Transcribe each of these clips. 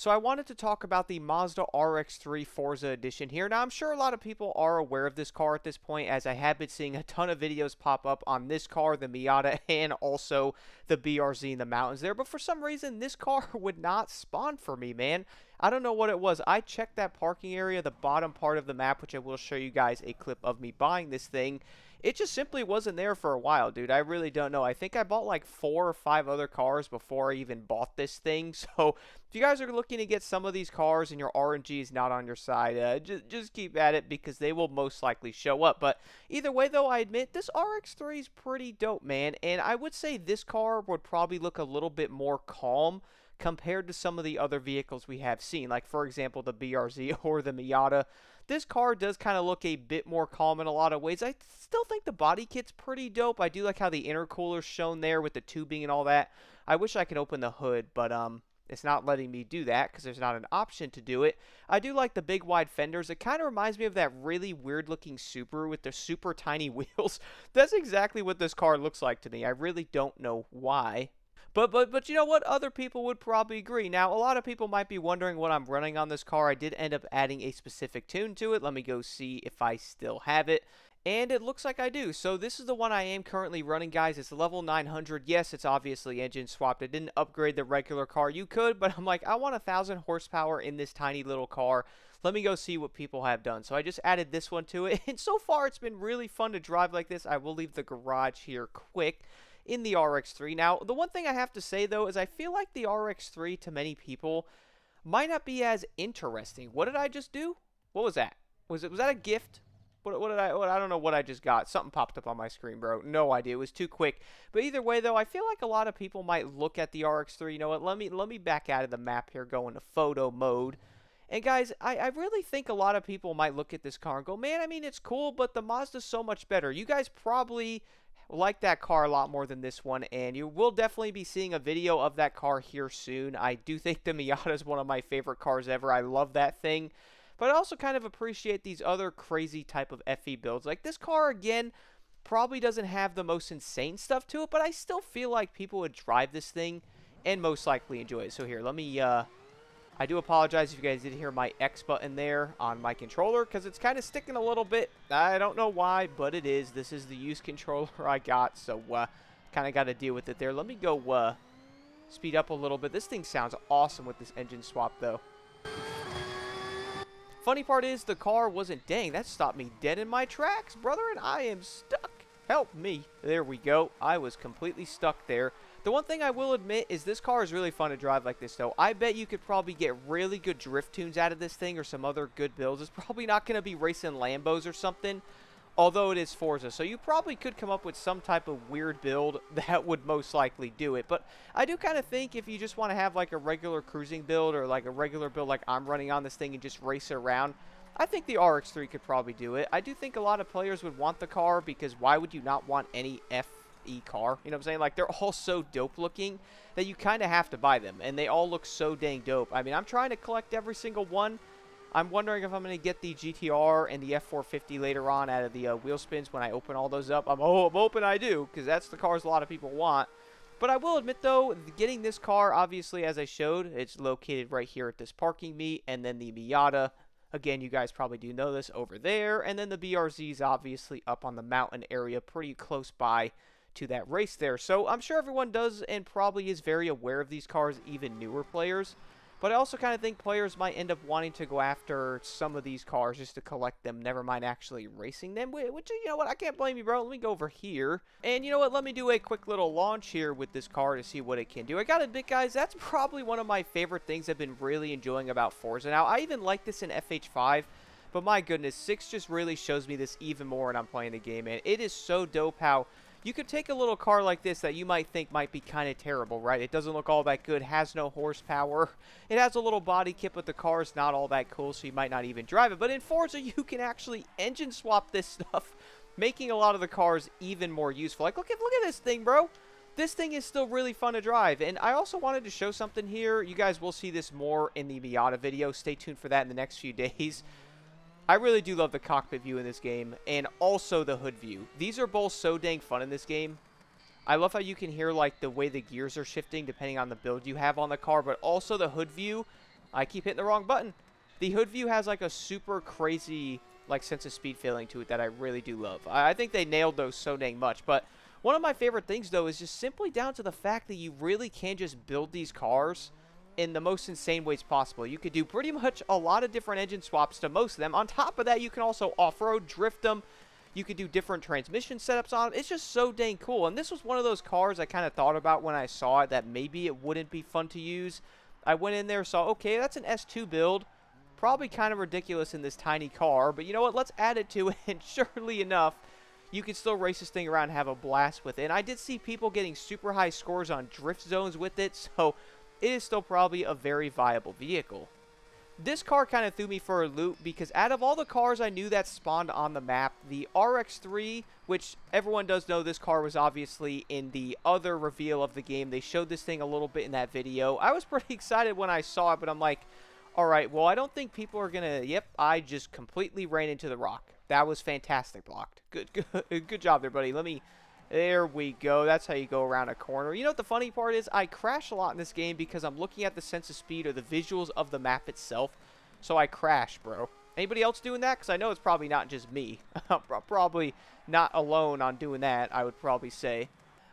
So I wanted to talk about the Mazda RX-3 Forza edition here. Now I'm sure a lot of people are aware of this car at this point, as I have been seeing a ton of videos pop up on this car, the Miata, and also the BRZ in the mountains there. But for some reason, this car would not spawn for me, man. I don't know what it was. I checked that parking area, the bottom part of the map, which I will show you guys a clip of me buying this thing. It just simply wasn't there for a while, dude. I really don't know. I think I bought like 4 or 5 other cars before I even bought this thing. So if you guys are looking to get some of these cars and your RNG is not on your side, just keep at it because they will most likely show up. But either way, though, I admit this RX-3 is pretty dope, man. And I would say this car would probably look a little bit more calm compared to some of the other vehicles we have seen, like for example the BRZ or the Miata. This car does kind of look a bit more calm in a lot of ways. I still think the body kit's pretty dope. I do like how the intercooler's shown there with the tubing and all that. I wish I could open the hood, but it's not letting me do that because there's not an option to do it. I do like the big wide fenders. It kind of reminds me of that really weird looking Subaru with the super tiny wheels. That's exactly what this car looks like to me. I really don't know why. But you know what? Other people would probably agree. Now, a lot of people might be wondering what I'm running on this car. I did end up adding a specific tune to it. Let me go see if I still have it. And it looks like I do. So this is the one I am currently running, guys. It's level 900. Yes, it's obviously engine swapped. I didn't upgrade the regular car. You could, but I'm like, I want 1,000 horsepower in this tiny little car. Let me go see what people have done. So I just added this one to it. And so far, it's been really fun to drive like this. I will leave the garage here quick in the RX-3. Now, the one thing I have to say, though, is I feel like the RX-3 to many people might not be as interesting. What did I just do? What was that? Was that a gift? What did I don't know what I just got. Something popped up on my screen, bro. No idea. It was too quick. But either way, though, I feel like a lot of people might look at the RX-3. You know what? Let me back out of the map here, go into photo mode. And guys, I really think a lot of people might look at this car and go, man, I mean, it's cool, but the Mazda's so much better. You guys probably like that car a lot more than this one, and you will definitely be seeing a video of that car here soon. I do think the Miata is one of my favorite cars ever. I love that thing. But I also kind of appreciate these other crazy type of FE builds. Like this car, again, probably doesn't have the most insane stuff to it, but I still feel like people would drive this thing and most likely enjoy it. So here, let me I do apologize if you guys did hear my X button there on my controller because it's kind of sticking a little bit. I don't know why, but it is. This is the used controller I got, so kind of got to deal with it there. Let me go speed up a little bit. This thing sounds awesome with this engine swap, though. Funny part is the car wasn't. Dang, that stopped me dead in my tracks, brother, and I am stuck. Help me. There we go. I was completely stuck there. The one thing I will admit is this car is really fun to drive like this, though. I bet you could probably get really good drift tunes out of this thing or some other good builds. It's probably not going to be racing Lambos or something, although it is Forza. So you probably could come up with some type of weird build that would most likely do it. But I do kind of think if you just want to have like a regular cruising build or like a regular build like I'm running on this thing and just race it around, I think the RX-3 could probably do it. I do think a lot of players would want the car because why would you not want any FE car? You know what I'm saying? Like, they're all so dope looking that you kind of have to buy them. And they all look so dang dope. I mean, I'm trying to collect every single one. I'm wondering if I'm going to get the GTR and the F450 later on out of the wheel spins when I open all those up. I'm hoping I do because that's the cars a lot of people want. But I will admit, though, getting this car, obviously, as I showed, it's located right here at this parking meet. And then the Miata, again, you guys probably do know this, over there. And then the BRZ is obviously up on the mountain area pretty close by to that race there. So I'm sure everyone does and probably is very aware of these cars, even newer players. But I also kind of think players might end up wanting to go after some of these cars just to collect them, never mind actually racing them, which, you know what, I can't blame you, bro. Let me go over here. And you know what, let me do a quick little launch here with this car to see what it can do. I gotta admit, guys, that's probably one of my favorite things I've been really enjoying about Forza. Now, I even like this in FH5, but my goodness, 6 just really shows me this even more when I'm playing the game, man. It is so dope how you could take a little car like this that you might think might be kind of terrible, right? It doesn't look all that good, has no horsepower. It has a little body kit, but the car is not all that cool, so you might not even drive it. But in Forza, you can actually engine swap this stuff, making a lot of the cars even more useful. Like, look at this thing, bro. This thing is still really fun to drive. And I also wanted to show something here. You guys will see this more in the Miata video. Stay tuned for that in the next few days. I really do love the cockpit view in this game, and also the hood view. These are both so dang fun in this game. I love how you can hear, like, the way the gears are shifting depending on the build you have on the car, but also the hood view. I keep hitting the wrong button. The hood view has like a super crazy like sense of speed feeling to it that I really do love. I think they nailed those so dang much. But one of my favorite things though is just simply down to the fact that you really can just build these cars in the most insane ways possible. You could do pretty much a lot of different engine swaps to most of them. On top of that, you can also off-road, drift them. You could do different transmission setups on them. It's just so dang cool. And this was one of those cars I kind of thought about when I saw it that maybe it wouldn't be fun to use. I went in there, saw, okay, that's an S2 build. Probably kind of ridiculous in this tiny car. But you know what? Let's add it to it. And surely enough, you can still race this thing around and have a blast with it. And I did see people getting super high scores on drift zones with it. So it is still probably a very viable vehicle. This car kind of threw me for a loop because out of all the cars I knew that spawned on the map, the RX-3, which everyone does know this car was obviously in the other reveal of the game. They showed this thing a little bit in that video. I was pretty excited when I saw it, but I'm like, all right, well, I don't think people are going to, yep, I just completely ran into the rock. That was fantastic blocked. Good job there, buddy. There we go. That's how you go around a corner. You know what the funny part is? I crash a lot in this game because I'm looking at the sense of speed or the visuals of the map itself. So I crash, bro. Anybody else doing that? Because I know it's probably not just me. I'm probably not alone on doing that, I would probably say.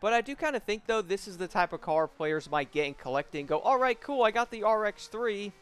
But I do kind of think, though, this is the type of car players might get and collect and go, all right, cool, I got the RX-3.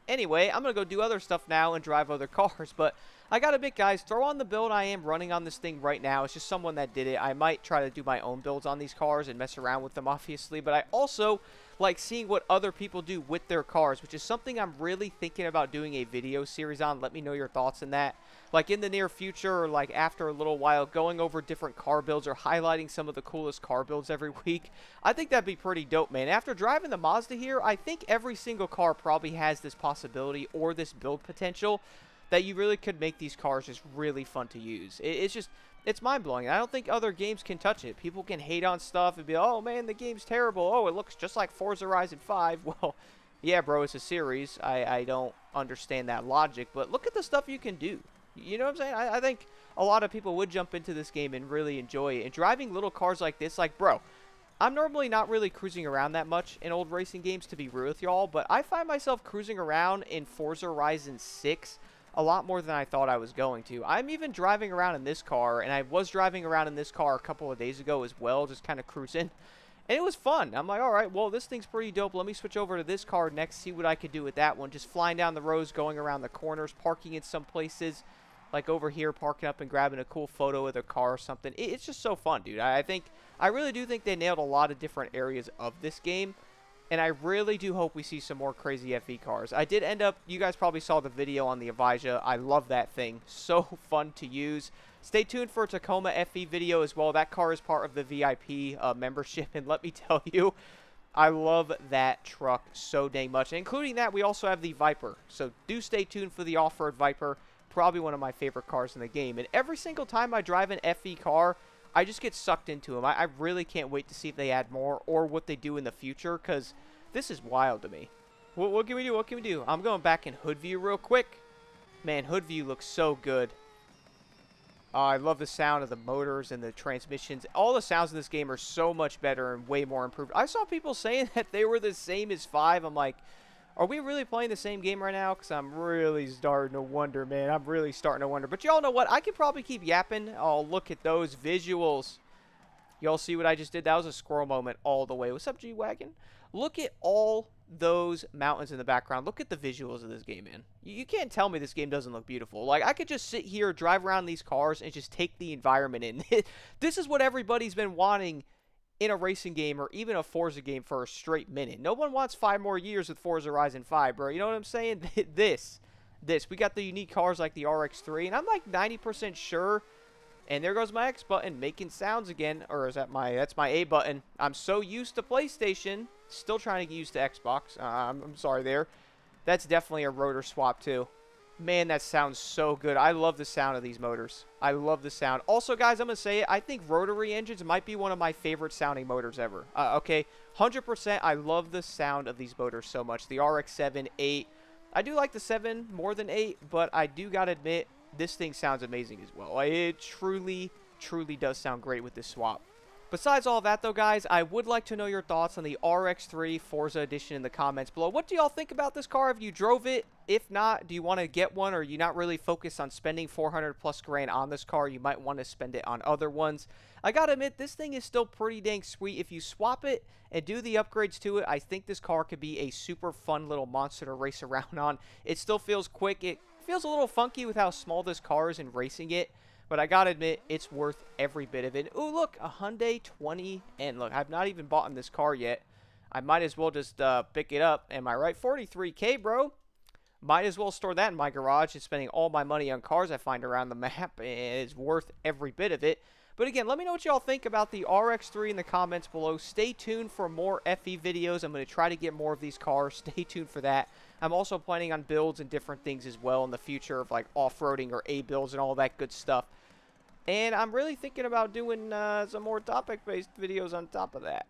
Anyway, I'm going to go do other stuff now and drive other cars. But I got to admit, guys, throw on the build I am running on this thing right now. It's just someone that did it. I might try to do my own builds on these cars and mess around with them, obviously. But I also like seeing what other people do with their cars, which is something I'm really thinking about doing a video series on. Let me know your thoughts on that. Like in the near future or like after a little while, going over different car builds or highlighting some of the coolest car builds every week. I think that'd be pretty dope, man. After driving the Mazda here, I think every single car probably has this possibility or this build potential that you really could make these cars just really fun to use. It's mind-blowing. I don't think other games can touch it. People can hate on stuff and be, oh, man, the game's terrible. Oh, it looks just like Forza Horizon 5. Well, yeah, bro, it's a series. I don't understand that logic, but look at the stuff you can do. You know what I'm saying? I think a lot of people would jump into this game and really enjoy it. And driving little cars like this, like, bro, I'm normally not really cruising around that much in old racing games, to be real with y'all, but I find myself cruising around in Forza Horizon 6 a lot more than I thought I was going to. I'm even driving around in this car, and I was driving around in this car a couple of days ago as well, just kind of cruising. And it was fun. I'm like, all right, well, this thing's pretty dope. Let me switch over to this car next, see what I could do with that one. Just flying down the roads, going around the corners, parking in some places. Like over here, parking up and grabbing a cool photo of the car or something. It's just so fun, dude. I really do think they nailed a lot of different areas of this game. And I really do hope we see some more crazy FE cars. I did end up, you guys probably saw the video on the Avija. I love that thing. So fun to use. Stay tuned for a Tacoma FE video as well. That car is part of the VIP membership. And let me tell you, I love that truck so dang much. And including that, we also have the Viper. So do stay tuned for the off-road Viper. Probably one of my favorite cars in the game. And every single time I drive an FE car, I just get sucked into them. I really can't wait to see if they add more or what they do in the future, because this is wild to me. What can we do? What can we do? I'm going back in hood view real quick. Man, hood view looks so good. I love the sound of the motors and the transmissions. All the sounds in this game are so much better and way more improved. I saw people saying that they were the same as 5. I'm like, are we really playing the same game right now? Because I'm really starting to wonder, man. I'm really starting to wonder. But y'all know what? I could probably keep yapping. Oh, look at those visuals. Y'all see what I just did? That was a squirrel moment all the way. What's up, G-Wagon? Look at all those mountains in the background. Look at the visuals of this game, man. You can't tell me this game doesn't look beautiful. Like, I could just sit here, drive around these cars, and just take the environment in. This is what everybody's been wanting in a racing game or even a Forza game for a straight minute. No one wants 5 more years with Forza Horizon 5, bro. You know what I'm saying? This. We got the unique cars like the RX-3, and I'm like 90% sure. And there goes my X button making sounds again. Or is that that's my A button. I'm so used to PlayStation. Still trying to get used to Xbox. I'm sorry there. That's definitely a rotor swap too. Man, that sounds so good. I love the sound of these motors. I love the sound. Also, guys, I'm going to say it. I think rotary engines might be one of my favorite sounding motors ever. Okay, 100%. I love the sound of these motors so much. The RX-7, 8. I do like the 7 more than 8, but I do got to admit, this thing sounds amazing as well. It truly, truly does sound great with this swap. Besides all that, though, guys, I would like to know your thoughts on the RX-3 Forza Edition in the comments below. What do y'all think about this car? Have you drove it? If not, do you want to get one, or are you not really focused on spending 400 plus grand on this car? You might want to spend it on other ones. I gotta admit, this thing is still pretty dang sweet. If you swap it and do the upgrades to it, I think this car could be a super fun little monster to race around on. It still feels quick. It feels a little funky with how small this car is in racing it. But I gotta admit, it's worth every bit of it. Ooh, look, a Hyundai 20N. Look, I've not even bought in this car yet. I might as well just pick it up. Am I right? 43K, bro. Might as well store that in my garage. And spending all my money on cars I find around the map is worth every bit of it. But again, let me know what y'all think about the RX-3 in the comments below. Stay tuned for more FE videos. I'm going to try to get more of these cars. Stay tuned for that. I'm also planning on builds and different things as well in the future of like off-roading or A-builds and all that good stuff. And I'm really thinking about doing some more topic-based videos on top of that.